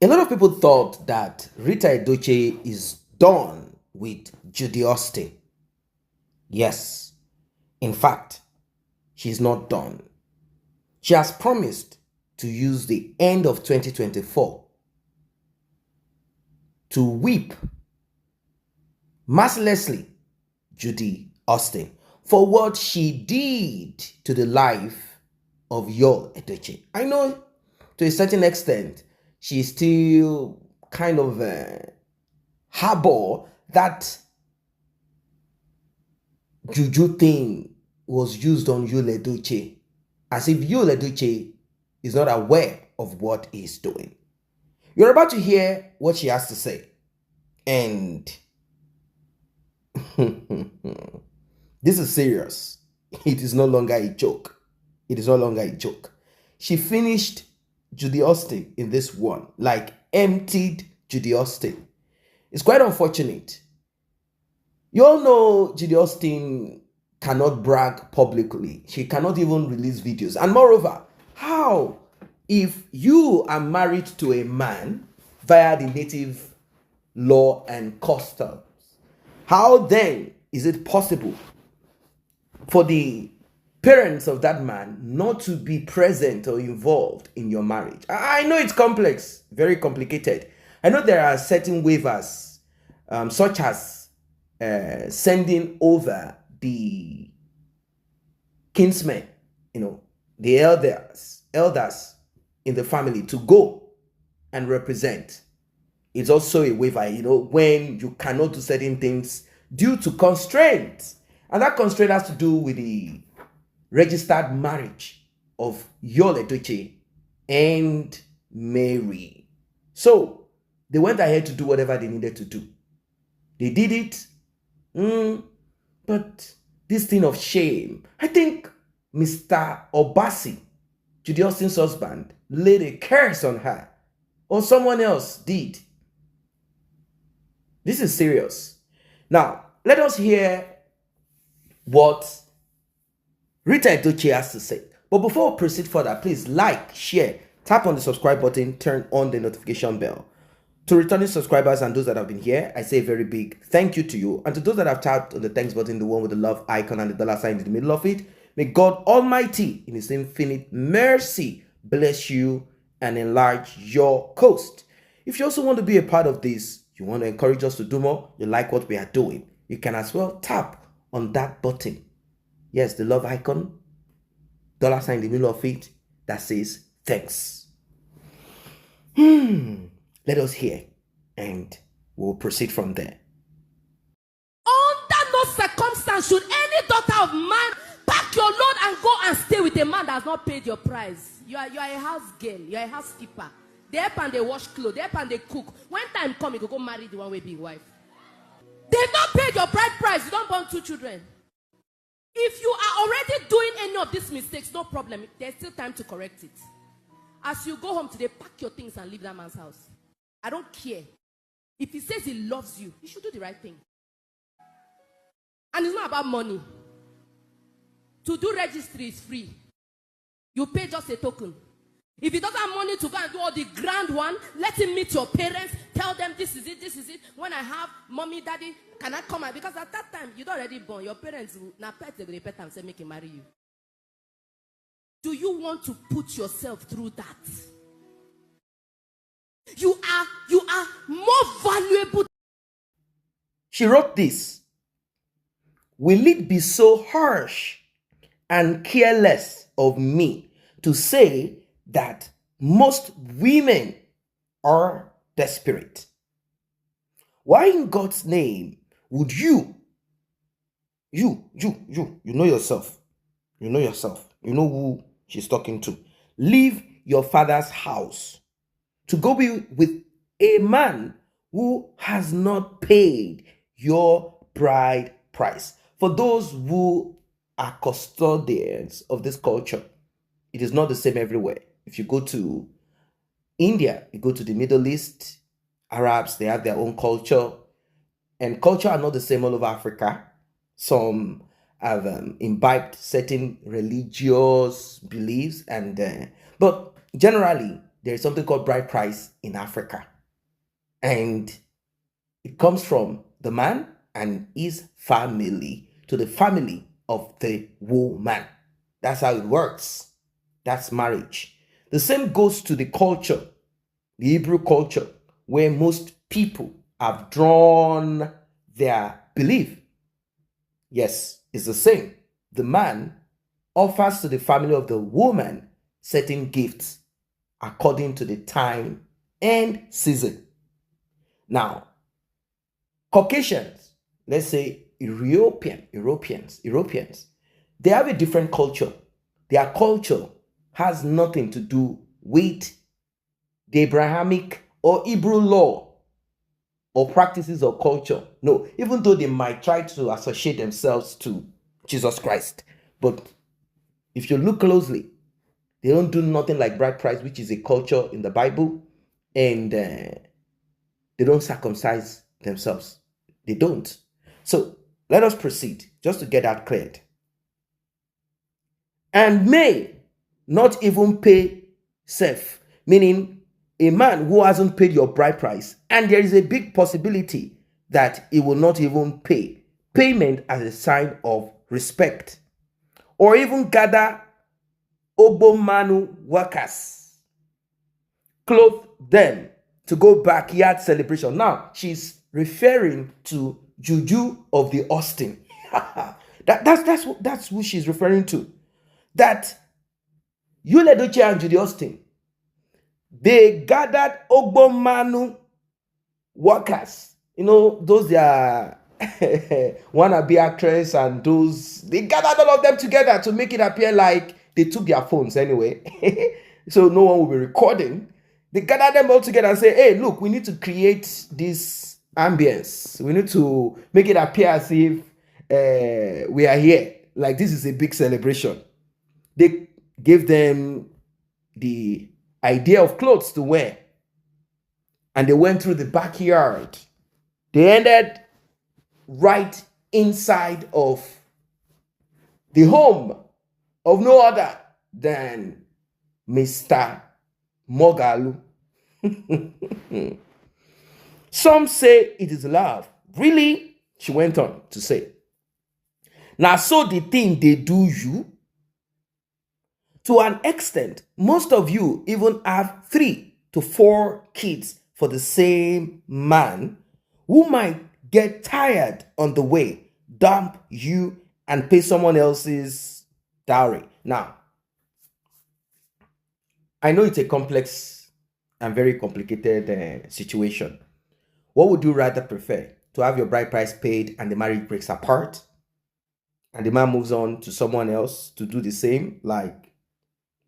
A lot of people thought that Rita Edochie is done with Judy Austin. Yes, in fact, she's not done. She has promised to use the end of 2024 to whip mercilessly Judy Austin for what she did to the life of your Edochie. I know to a certain extent, she still kind of harbor that Juju thing was used on Yul Edochie, as if Yul Edochie is not aware of what he's doing. You're about to hear what she has to say. And this is serious. It is no longer a joke. It is no longer a joke. She finished Judy Austin in this one, like emptied Judy Austin. It's quite unfortunate. You all know Judy Austin cannot brag publicly. She cannot even release videos. And moreover, how, if you are married to a man via the native law and customs, how then is it possible for the parents of that man not to be present or involved in your marriage? I know it's complex, very complicated. I know there are certain waivers, such as sending over the kinsmen, the elders in the family to go and represent. It's also a waiver, when you cannot do certain things due to constraints. And that constraint has to do with the registered marriage of Yul Edochie and Mary. So they went ahead to do whatever they needed to do. They did it. But this thing of shame, I think Mr. Obasi, Judy Austin's husband, laid a curse on her, or someone else did. This is serious. Now, let us hear what Rita Edochie has to say. But before we proceed further, please like, share, tap on the subscribe button, turn on the notification bell. To returning subscribers and those that have been here, I say a very big thank you to you. And to those that have tapped on the thanks button, the one with the love icon and the dollar sign in the middle of it, may God Almighty, in His infinite mercy, bless you and enlarge your coast. If you also want to be a part of this, you want to encourage us to do more, you like what we are doing, you can as well tap on that button. Yes, the love icon, dollar sign in the middle of it, that says thanks. Let us hear, and we'll proceed from there. Under no circumstance should any daughter of man pack your load and go and stay with a man that has not paid your price. You are a house girl, you are a housekeeper. They help and they wash clothes, they help and they cook. When time comes, you go marry the one with big wife. They've not paid your bride price, you don't born 2 children. If you are already doing any of these mistakes, no problem. There's still time to correct it. As you go home today, pack your things and leave that man's house. I don't care. If he says he loves you, you should do the right thing. And it's not about money. To do registry is free. You pay just a token. If he doesn't have money to go and do all the grand one, let him meet your parents. Tell them this is it, this is it. When I have mommy, daddy, can I come out? Because at that time, you're already born. Your parents, now pet, they're going to pet and say, make him marry you. Do you want to put yourself through that? You are more valuable. She wrote this. Will it be so harsh and careless of me to say that most women are desperate? Why in God's name would you know yourself, you know who she's talking to, leave your father's house to go be with a man who has not paid your bride price? For those who are custodians of this culture, it is not the same everywhere. If you go to India, you go to the Middle East, Arabs, they have their own culture. And culture are not the same all over Africa. Some have imbibed certain religious beliefs, but generally, there is something called bride price in Africa. And it comes from the man and his family to the family of the woman. That's how it works. That's marriage. The same goes to the culture, the Hebrew culture, where most people have drawn their belief. Yes, it's the same. The man offers to the family of the woman certain gifts according to the time and season. Now, Caucasians, let's say Europeans, they have a different culture. Their culture has nothing to do with the Abrahamic or Hebrew law or practices or culture. No, even though they might try to associate themselves to Jesus Christ. But if you look closely, they don't do nothing like bride price, which is a culture in the Bible, and they don't circumcise themselves. They don't. So let us proceed, just to get that cleared. And may not even pay self, meaning a man who hasn't paid your bride price, and there is a big possibility that he will not even pay payment as a sign of respect, or even gather Obomanu workers, clothe them to go backyard celebration. Now, she's referring to Juju of the Austin. That's who she's referring to. That Edochie and Judy Austin, they gathered Obomanu workers. You know, those they are wannabe actress and those, they gathered all of them together to make it appear like they took their phones anyway. So no one will be recording. They gathered them all together and say, hey, look, we need to create this ambience. We need to make it appear as if we are here. Like this is a big celebration. They gave them the idea of clothes to wear. And they went through the backyard. They ended right inside of the home of no other than Mr. Mogalu. Some say it is love. Really? She went on to say. Now, so the thing they do you, to an extent, most of you even have 3 to 4 kids for the same man who might get tired on the way, dump you, and pay someone else's dowry. Now, I know it's a complex and very complicated situation. What would you rather prefer? To have your bride price paid and the marriage breaks apart and the man moves on to someone else to do the same, like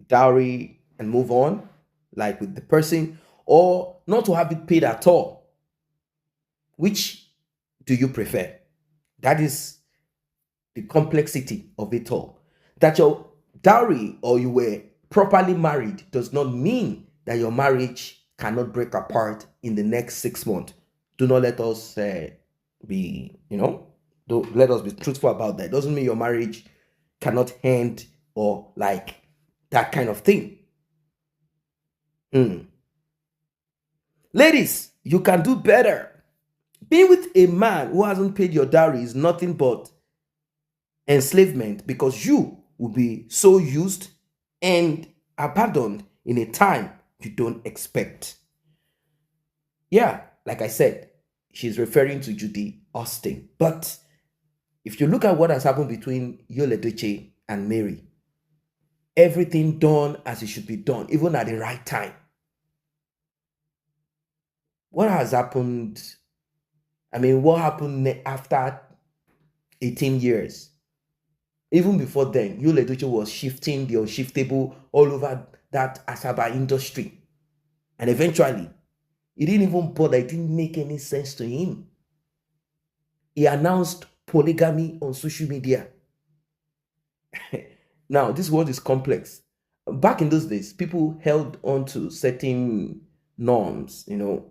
dowry, and move on, like with the person, or not to have it paid at all? Which do you prefer? That is the complexity of it all. That your dowry or you were properly married does not mean that your marriage cannot break apart in the next 6 months. Do not let us be, don't let us be truthful about that. It doesn't mean your marriage cannot end or like that kind of thing. Ladies, you can do better. Being with a man who hasn't paid your dowry is nothing but enslavement, because you will be so used and abandoned in a time you don't expect. Yeah, like I said, she's referring to Judy Austin. But if you look at what has happened between Edochie and Mary, everything done as it should be done, even at the right time. What has happened? I mean, what happened after 18 years? Even before then, Edochie was shifting the unshiftable all over that Asaba industry. And eventually, it didn't even bother. It didn't make any sense to him. He announced polygamy on social media. Now, this world is complex. Back in those days, people held on to certain norms.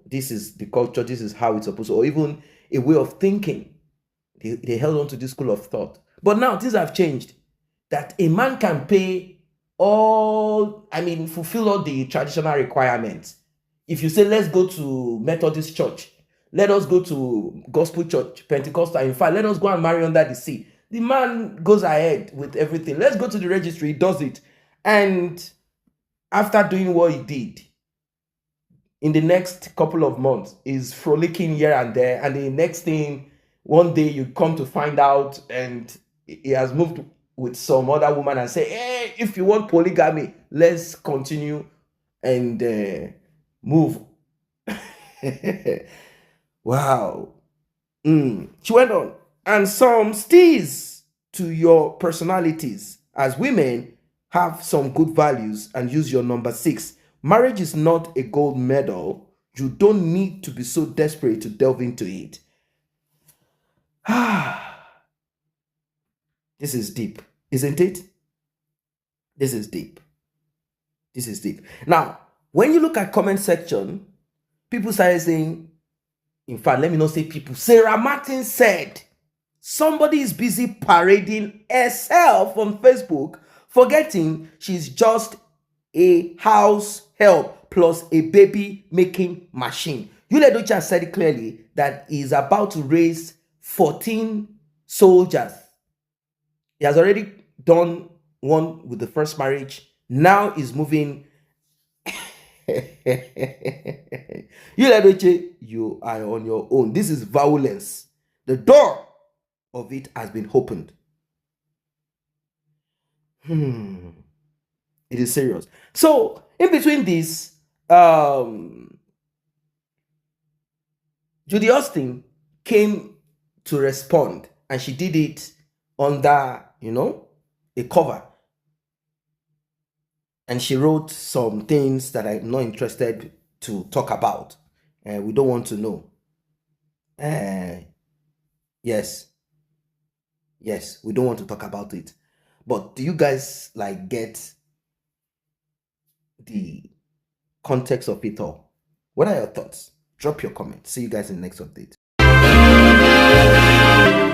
This is the culture, this is how it's supposed to, or even a way of thinking. They held on to this school of thought. But now things have changed. That a man can pay fulfill all the traditional requirements. If you say, let's go to Methodist church, let us go to gospel church, Pentecostal, in fact, let us go and marry under the sea. The man goes ahead with everything. Let's go to the registry, he does it. And after doing what he did, in the next couple of months, is frolicking here and there. And the next thing, one day you come to find out, and he has moved with some other woman and say, hey, if you want polygamy, let's continue and move. Wow. She went on. And some steers to your personalities. As women, have some good values and use your number 6. Marriage is not a gold medal. You don't need to be so desperate to delve into it. This is deep, isn't it? This is deep. This is deep. Now, when you look at comment section, people started saying, in fact, let me not say people, Sarah Martin said, somebody is busy parading herself on Facebook, forgetting she's just a house help plus a baby making machine. Edochie said it clearly that he's about to raise 14 soldiers. He has already done one with the first marriage. Now he's moving. Edochie, you are on your own. This is violence. The door of it has been opened. It is serious. So, in between this, Judy Austin came to respond, and she did it under, a cover. And she wrote some things that I'm not interested to talk about. We don't want to know. Yes, we don't want to talk about it. But do you guys get the context of it all? What are your thoughts? Drop your comments. See you guys in the next update.